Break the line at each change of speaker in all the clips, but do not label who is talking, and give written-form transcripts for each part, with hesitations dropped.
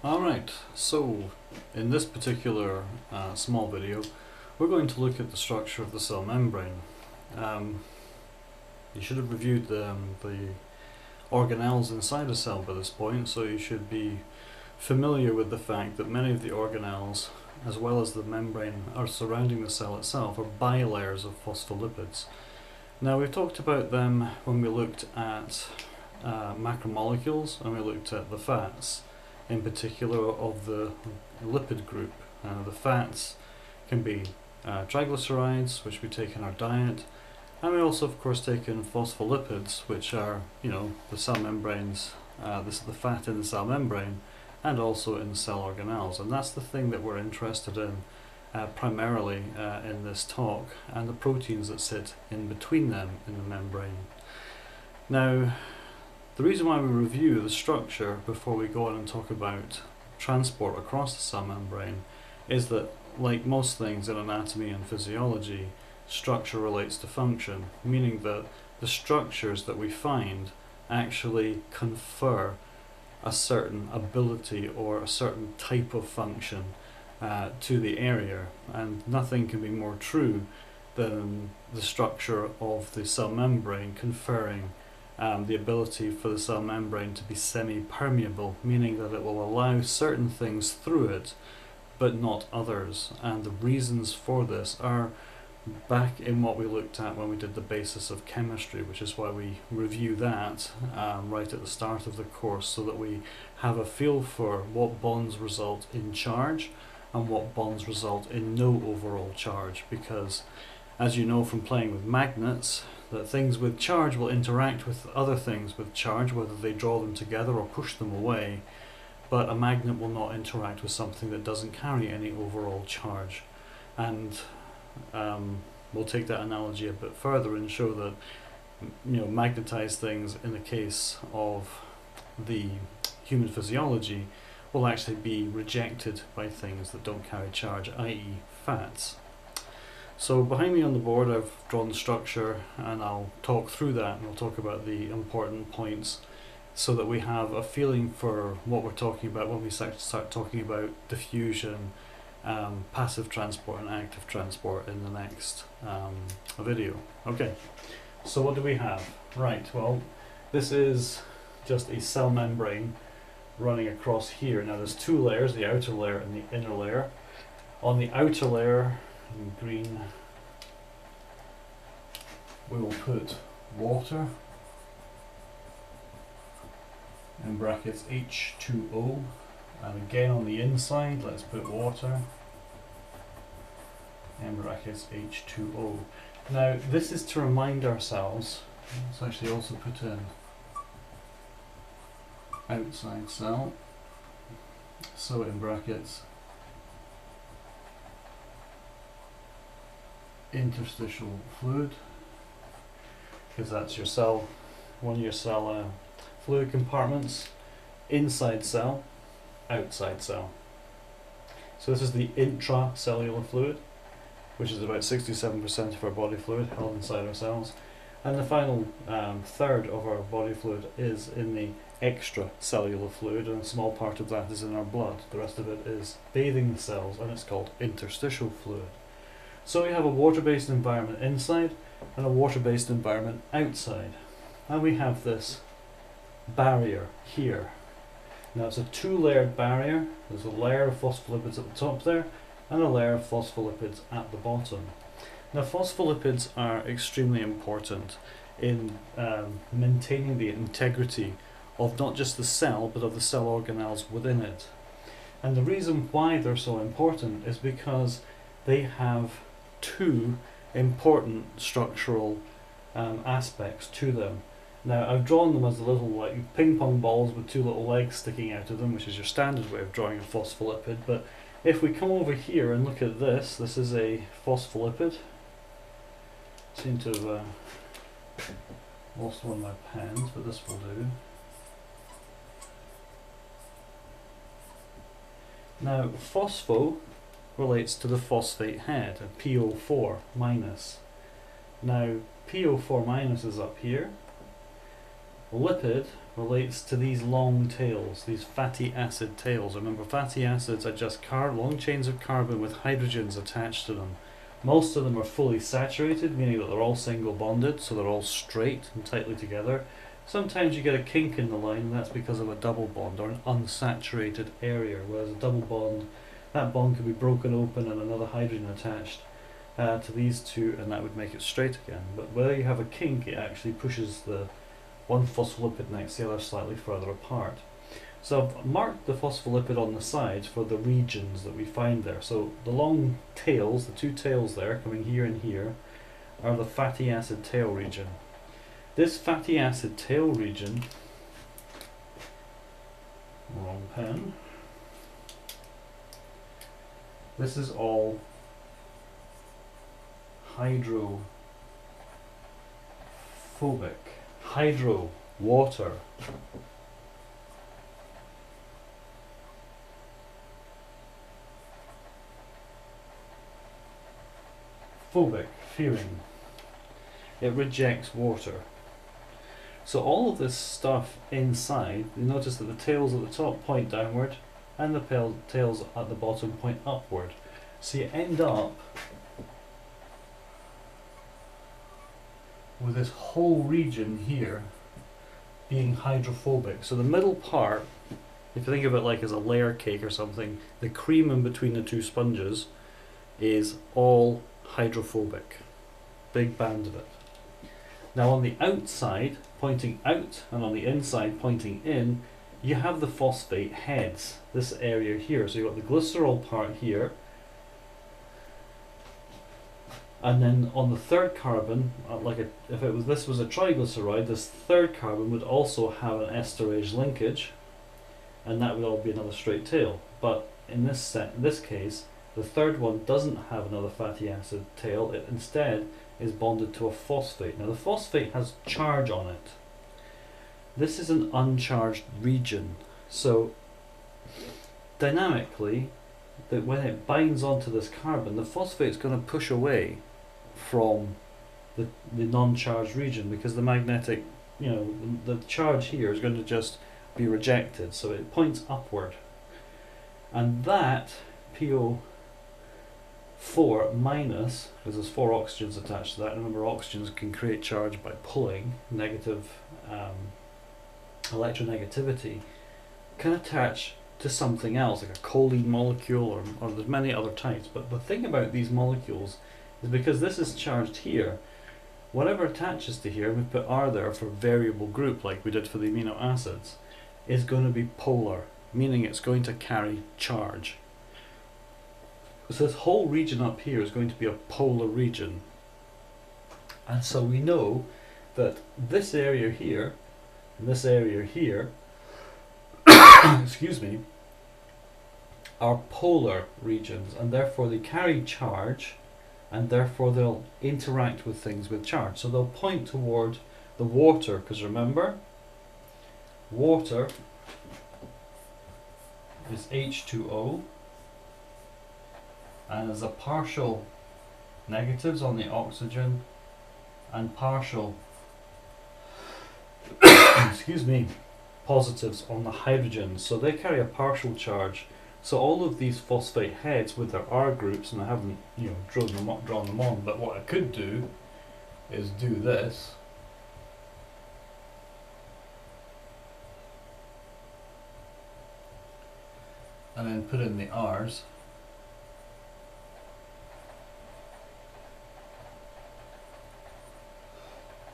Alright, so in this particular small video we're going to look at the structure of the cell membrane. You should have reviewed the organelles inside a cell by this point, so you should be familiar with the fact that many of the organelles, as well as the membrane surrounding the cell itself, are bilayers of phospholipids. Now, we've talked about them when we looked at macromolecules and we looked at the fats, in particular of the lipid group. The fats can be triglycerides, which we take in our diet, and we also of course take in phospholipids, which are, the cell membranes, this is the fat in the cell membrane, and also in cell organelles. And that's the thing that we're interested in primarily in this talk, and the proteins that sit in between them in the membrane. Now, the reason why we review the structure before we go on and talk about transport across the cell membrane is that, like most things in anatomy and physiology, structure relates to function, meaning that the structures that we find actually confer a certain ability or a certain type of function to the area, and nothing can be more true than the structure of the cell membrane conferring the ability for the cell membrane to be semi-permeable, meaning that it will allow certain things through it but not others. And the reasons for this are back in what we looked at when we did the basis of chemistry, which is why we review that right at the start of the course, so that we have a feel for what bonds result in charge and what bonds result in no overall charge. Because, as you know from playing with magnets, that things with charge will interact with other things with charge, whether they draw them together or push them away, but a magnet will not interact with something that doesn't carry any overall charge. And we'll take that analogy a bit further and show that magnetized things in the case of the human physiology will actually be rejected by things that don't carry charge, i.e. fats. So behind me on the board I've drawn the structure, and I'll talk through that and we'll talk about the important points so that we have a feeling for what we're talking about when we start talking about diffusion, passive transport and active transport in the next video. Okay, so what do we have? Right, well, this is just a cell membrane running across here. Now there's two layers, the outer layer and the inner layer. On the outer layer, in green, we will put water, in brackets H2O, and again on the inside let's put water, in brackets H2O. Now this is to remind ourselves, let's actually also put in outside cell, so in brackets interstitial fluid, because that's your cell, one of your cell fluid compartments: inside cell, outside cell. So this is the intracellular fluid, which is about 67% of our body fluid held inside our cells, and the final third of our body fluid is in the extracellular fluid, and a small part of that is in our blood. The rest of it is bathing the cells, and it's called interstitial fluid. So we have a water-based environment inside and a water-based environment outside, and we have this barrier here. Now it's a two-layered barrier. There's a layer of phospholipids at the top there and a layer of phospholipids at the bottom. Now phospholipids are extremely important in maintaining the integrity of not just the cell but of the cell organelles within it. And the reason why they're so important is because they have two important structural aspects to them. Now I've drawn them as little like ping pong balls with two little legs sticking out of them, which is your standard way of drawing a phospholipid. But if we come over here and look at this, this is a phospholipid. I seem to have lost one of my pens, but this will do. Now phospho relates to the phosphate head, a PO4 minus. Now PO4 minus is up here. Lipid relates to these long tails, these fatty acid tails. Remember, fatty acids are just long chains of carbon with hydrogens attached to them. Most of them are fully saturated, meaning that they're all single bonded, so they're all straight and tightly together. Sometimes you get a kink in the line, and that's because of a double bond or an unsaturated area, whereas a double bond, that bond could be broken open and another hydrogen attached to these two, and that would make it straight again. But where you have a kink, it actually pushes the one phospholipid next to the other slightly further apart. So I've marked the phospholipid on the sides for the regions that we find there. So the long tails, the two tails there, coming here and here, are the fatty acid tail region. This fatty acid tail region, wrong pen, this is all hydrophobic. Hydro, water. Phobic, fearing. It rejects water. So all of this stuff inside, you notice that the tails at the top point downward and the tails at the bottom point upward. So you end up with this whole region here being hydrophobic. So the middle part, if you think of it like as a layer cake or something, the cream in between the two sponges is all hydrophobic. Big band of it. Now on the outside, pointing out, and on the inside, pointing in, you have the phosphate heads, this area here. So you've got the glycerol part here, and then on the third carbon, if this was a triglyceride, this third carbon would also have an esterase linkage, and that would all be another straight tail. But in this case, the third one doesn't have another fatty acid tail. It instead is bonded to a phosphate. Now the phosphate has charge on it. This is an uncharged region. So dynamically, that when it binds onto this carbon, the phosphate is going to push away from the non-charged region, because the magnetic, the charge here is going to just be rejected. So it points upward. And that PO4 minus, because there's 4 oxygens attached to that. Remember, oxygens can create charge by pulling, negative electronegativity, can attach to something else, like a choline molecule, or there's many other types. But the thing about these molecules is, because this is charged here, whatever attaches to here, we put R there for variable group, like we did for the amino acids, is going to be polar, meaning it's going to carry charge. So this whole region up here is going to be a polar region. And so we know that this area here and this area here excuse me, are polar regions, and therefore they carry charge, and therefore they'll interact with things with charge. So they'll point toward the water, because remember, water is H2O, and there's a partial negatives on the oxygen and partial excuse me, positives on the hydrogens. So they carry a partial charge. So all of these phosphate heads with their R groups, and I haven't drawn them on, but what I could do is do this. And then put in the R's.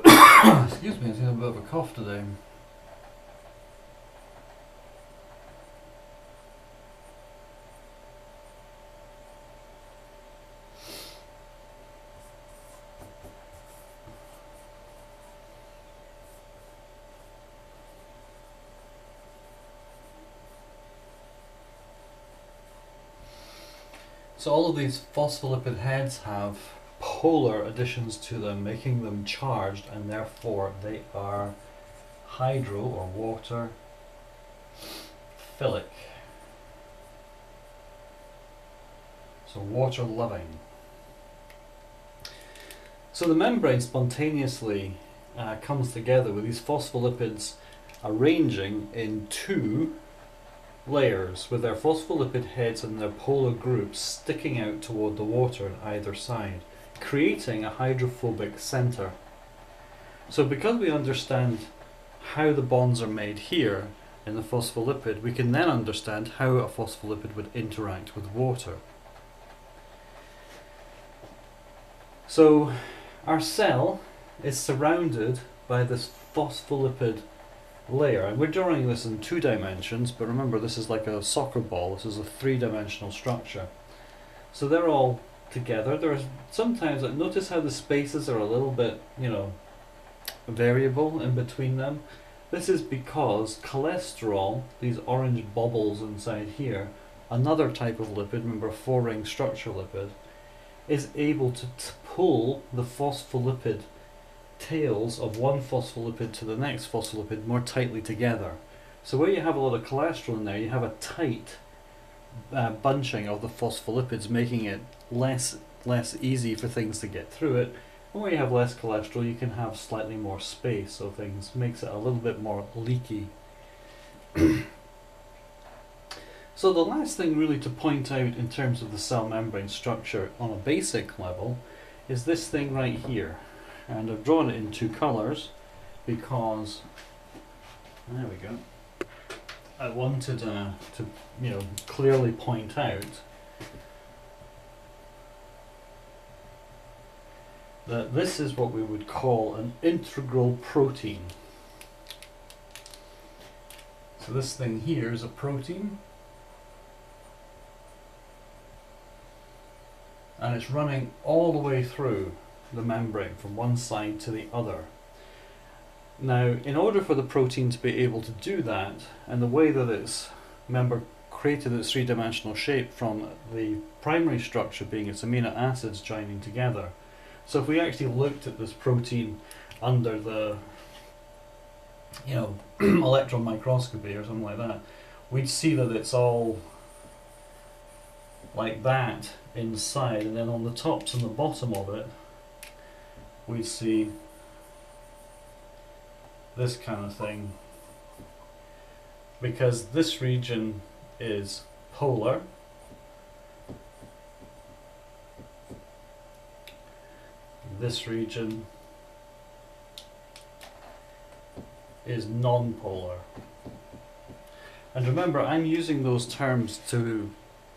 Excuse me, I'm having a bit of a cough today. So all of these phospholipid heads have polar additions to them, making them charged, and therefore they are hydro or water philic. So water loving. So the membrane spontaneously comes together with these phospholipids arranging in two layers with their phospholipid heads and their polar groups sticking out toward the water on either side, creating a hydrophobic center. So because we understand how the bonds are made here in the phospholipid, we can then understand how a phospholipid would interact with water. So our cell is surrounded by this phospholipid layer, and we're drawing this in 2 dimensions, but remember this is like a soccer ball, this is a 3-dimensional structure. So they're all together. There's sometimes, notice how the spaces are a little bit, variable in between them. This is because cholesterol, these orange bubbles inside here, another type of lipid, remember a 4-ring structure lipid, is able to pull the phospholipid tails of one phospholipid to the next phospholipid more tightly together. So where you have a lot of cholesterol in there, you have a tight bunching of the phospholipids, making it less easy for things to get through it. And where you have less cholesterol, you can have slightly more space, so things makes it a little bit more leaky. So the last thing really to point out in terms of the cell membrane structure on a basic level is this thing right here. And I've drawn it in 2 colours because, there we go, I wanted to clearly point out that this is what we would call an integral protein. So this thing here is a protein, and it's running all the way through the membrane from one side to the other. Now, in order for the protein to be able to do that, and the way that it's, remember, created its 3-dimensional shape from the primary structure being its amino acids joining together. So if we actually looked at this protein under the electron microscopy or something like that, we'd see that it's all like that inside, and then on the tops and the bottom of it we see this kind of thing, because this region is polar, this region is non-polar. And remember, I'm using those terms to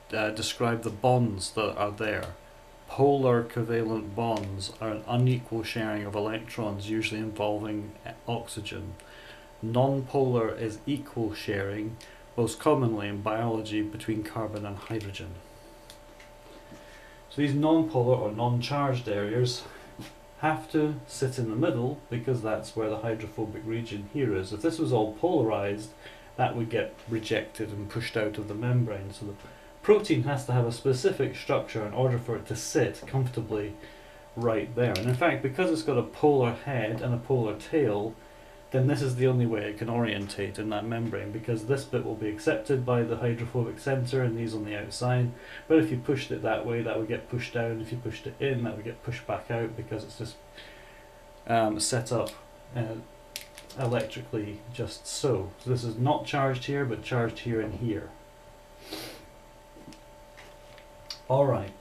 describe the bonds that are there. Polar covalent bonds are an unequal sharing of electrons, usually involving oxygen. Non-polar is equal sharing, most commonly in biology between carbon and hydrogen. So these non-polar or non-charged areas have to sit in the middle, because that's where the hydrophobic region here is. If this was all polarized, that would get rejected and pushed out of the membrane. So the protein has to have a specific structure in order for it to sit comfortably right there. And in fact, because it's got a polar head and a polar tail, then this is the only way it can orientate in that membrane, because this bit will be accepted by the hydrophobic center and these on the outside. But if you pushed it that way, that would get pushed down. If you pushed it in, that would get pushed back out, because it's just set up electrically just so. So this is not charged here, but charged here and here. Alright,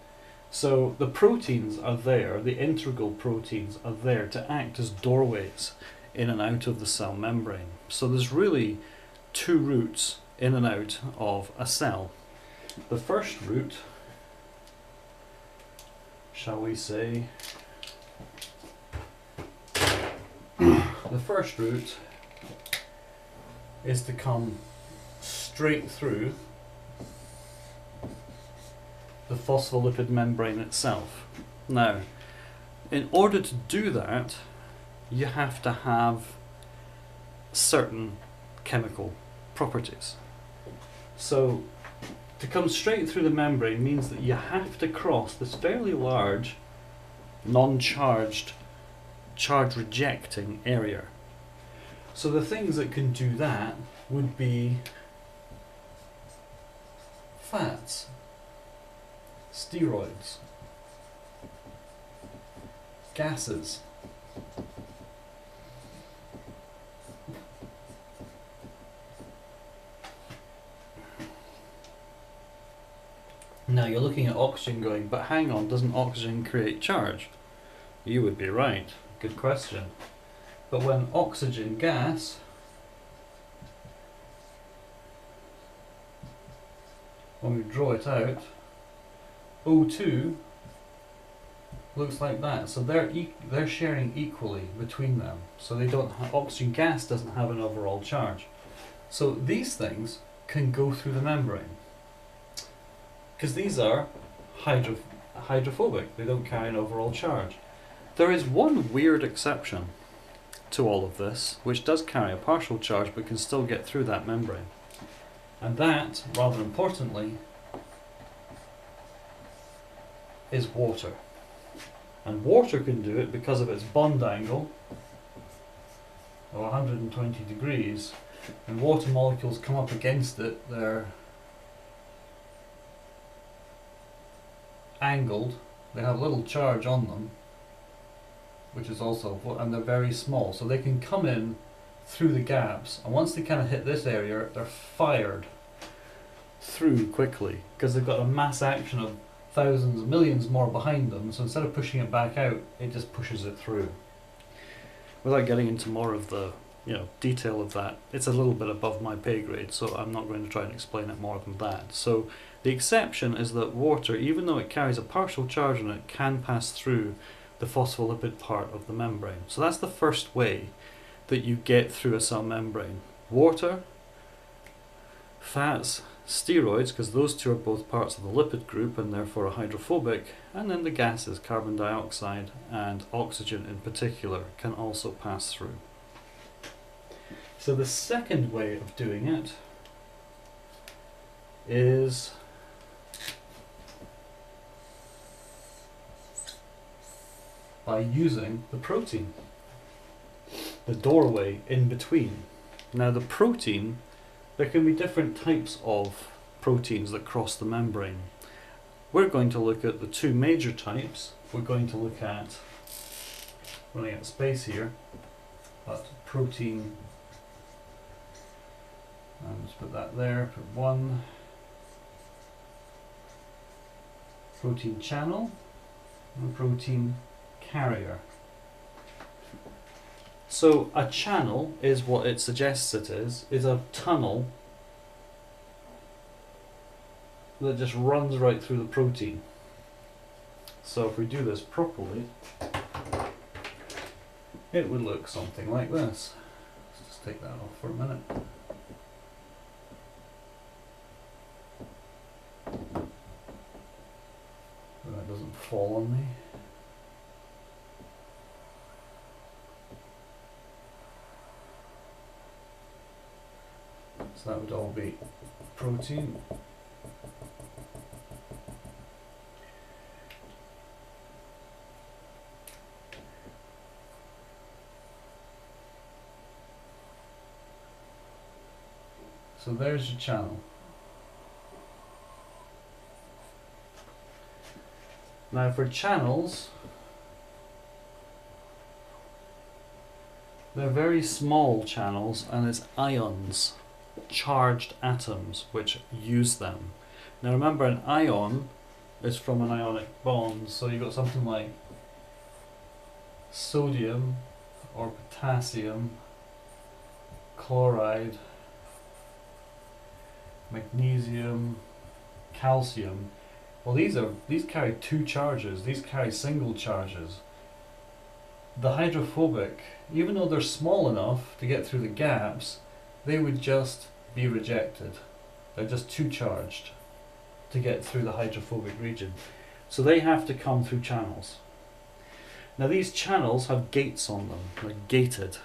so the proteins are there, the integral proteins are there to act as doorways in and out of the cell membrane. So there's really 2 routes in and out of a cell. The first route, shall we say, the first route is to come straight through the phospholipid membrane itself. Now, in order to do that, you have to have certain chemical properties. So to come straight through the membrane means that you have to cross this fairly large non-charged, charge rejecting area. So the things that can do that would be fats, steroids, gases, Now you're looking at oxygen going, but hang on, doesn't oxygen create charge? You would be right. Good question. But when oxygen gas when we draw it out, O2 looks like that. So they're sharing equally between them. So they don't oxygen gas doesn't have an overall charge. So these things can go through the membrane because these are hydrophobic. They don't carry an overall charge. There is one weird exception to all of this, which does carry a partial charge but can still get through that membrane. And that, rather importantly, is water. And water can do it because of its bond angle of 120 degrees. And water molecules come up against it, they're angled, they have little charge on them, which is also, and they're very small, so they can come in through the gaps, and once they kind of hit this area, they're fired through quickly because they've got a mass action of thousands, millions more behind them. So instead of pushing it back out, it just pushes it through. Without getting into more of the detail of that, it's a little bit above my pay grade, so I'm not going to try and explain it more than that. So the exception is that water, even though it carries a partial charge on it, can pass through the phospholipid part of the membrane. So that's the first way that you get through a cell membrane. Water, fats, steroids, because those two are both parts of the lipid group and therefore are hydrophobic, and then the gases, carbon dioxide and oxygen in particular, can also pass through. So the second way of doing it is by using the protein, the doorway in between. Now the protein, there can be different types of proteins that cross the membrane. We're going to look at the two major types. We're going to look at, running out of space here, but protein, and let's put that there, put one, protein channel, and protein carrier. So a channel is what it suggests it is a tunnel that just runs right through the protein. So if we do this properly, it would look something like this. Let's just take that off for a minute. So that doesn't fall on me. So that would all be protein. So there's your channel. Now for channels, they're very small channels, and it's ions, charged atoms, which use them. Now remember, an ion is from an ionic bond, so you've got something like sodium or potassium, chloride, magnesium, calcium. Well, these carry two charges, these carry single charges. The hydrophobic, even though they're small enough to get through the gaps, they would just be rejected. They're just too charged to get through the hydrophobic region. So they have to come through channels. Now these channels have gates on them. They're gated,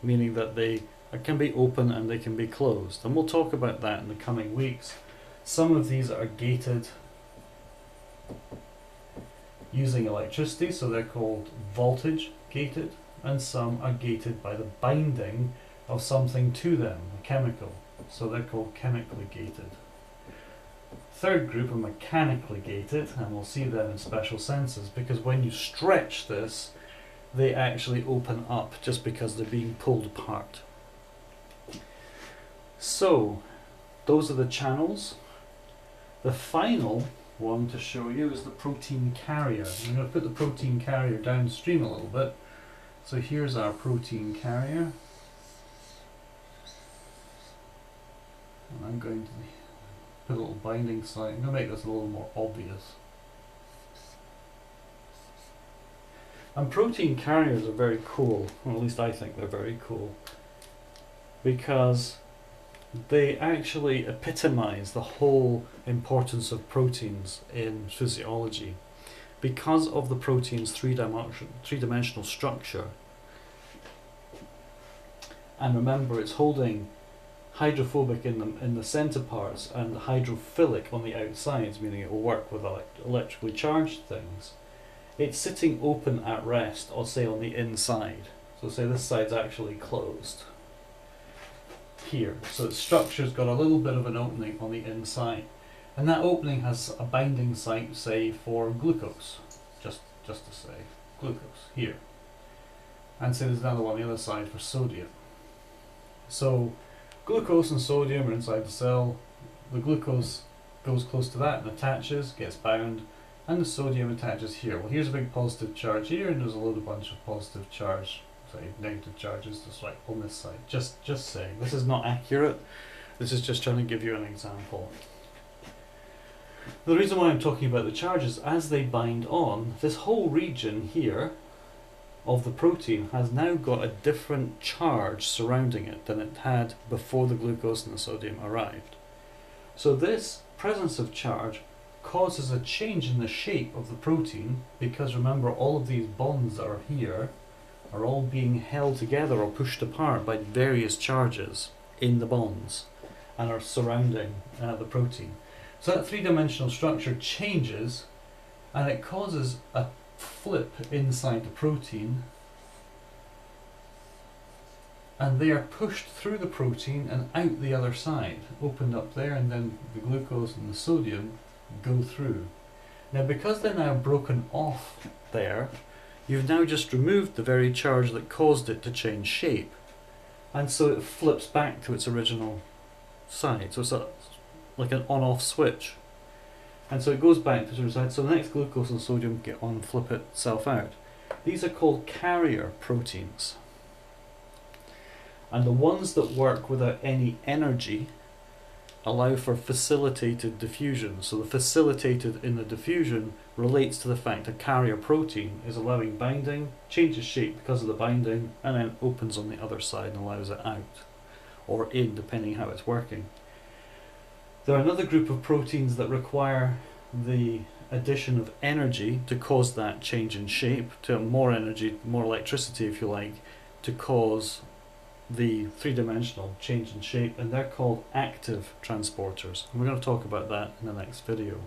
meaning that they can be open and they can be closed. And we'll talk about that in the coming weeks. Some of these are gated using electricity, so they're called voltage gated, and some are gated by the binding of something to them, a chemical, so they're called chemically gated. Third group are mechanically gated, and we'll see them in special senses, because when you stretch this, they actually open up just because they're being pulled apart. So those are the channels. The final one to show you is the protein carrier. I'm going to put the protein carrier downstream a little bit. So here's our protein carrier. And I'm going to put a little binding site. I'm going to make this a little more obvious. And protein carriers are very cool, or at least I think they're very cool, because they actually epitomize the whole importance of proteins in physiology. Because of the protein's three-dimensional structure, and remember it's holding hydrophobic in the center parts and hydrophilic on the outsides, meaning it will work with electrically charged things. It's sitting open at rest, or say on the inside. So say this side's actually closed here. So its structure's got a little bit of an opening on the inside. And that opening has a binding site, say, for glucose. Just to say, glucose, here. And say there's another one on the other side for sodium. So glucose and sodium are inside the cell. The glucose goes close to that and attaches, gets bound, and the sodium attaches here. Well, here's a big positive charge here, and there's a bunch of positive charge, say negative charges just right on this side. Just saying, this is not accurate. This is just trying to give you an example. The reason why I'm talking about the charges, as they bind on, this whole region here of the protein has now got a different charge surrounding it than it had before the glucose and the sodium arrived. So this presence of charge causes a change in the shape of the protein, because remember, all of these bonds that are here are all being held together or pushed apart by various charges in the bonds and are surrounding the protein. So that three-dimensional structure changes, and it causes a flip inside the protein, and they are pushed through the protein and out the other side, opened up there, and then the glucose and the sodium go through. Now, because they're now broken off there, you've now just removed the very charge that caused it to change shape, and so it flips back to its original side. So it's like an on-off switch, and so it goes back to its original side. So the next glucose and sodium get on, flip itself out. These are called carrier proteins, and the ones that work without any energy allow for facilitated diffusion. So the facilitated in the diffusion relates to the fact a carrier protein is allowing binding, changes shape because of the binding, and then opens on the other side and allows it out, or in, depending how it's working. There are another group of proteins that require the addition of energy to cause that change in shape, to more energy, more electricity if you like, to cause the three-dimensional change in shape, and they're called active transporters. And we're going to talk about that in the next video.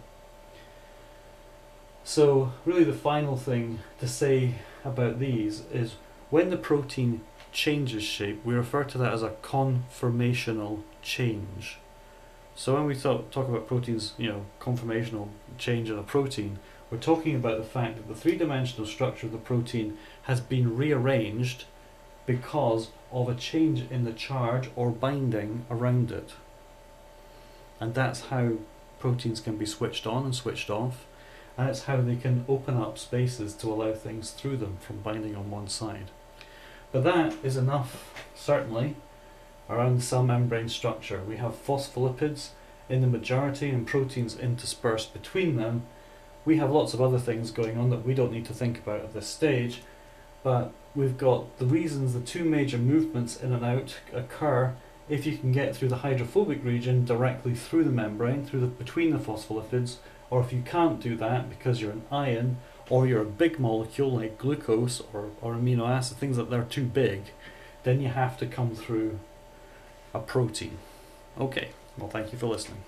So really the final thing to say about these is when the protein changes shape, we refer to that as a conformational change. So when we talk about proteins, conformational change in a protein, we're talking about the fact that the three-dimensional structure of the protein has been rearranged because of a change in the charge or binding around it. And that's how proteins can be switched on and switched off, and it's how they can open up spaces to allow things through them from binding on one side. But that is enough, certainly, around the cell membrane structure. We have phospholipids in the majority and proteins interspersed between them. We have lots of other things going on that we don't need to think about at this stage, but we've got the reasons the two major movements in and out occur if you can get through the hydrophobic region directly through the membrane, between the phospholipids, or if you can't do that because you're an ion or you're a big molecule like glucose or amino acid, things that they're too big, then you have to come through a protein. Okay, well, thank you for listening.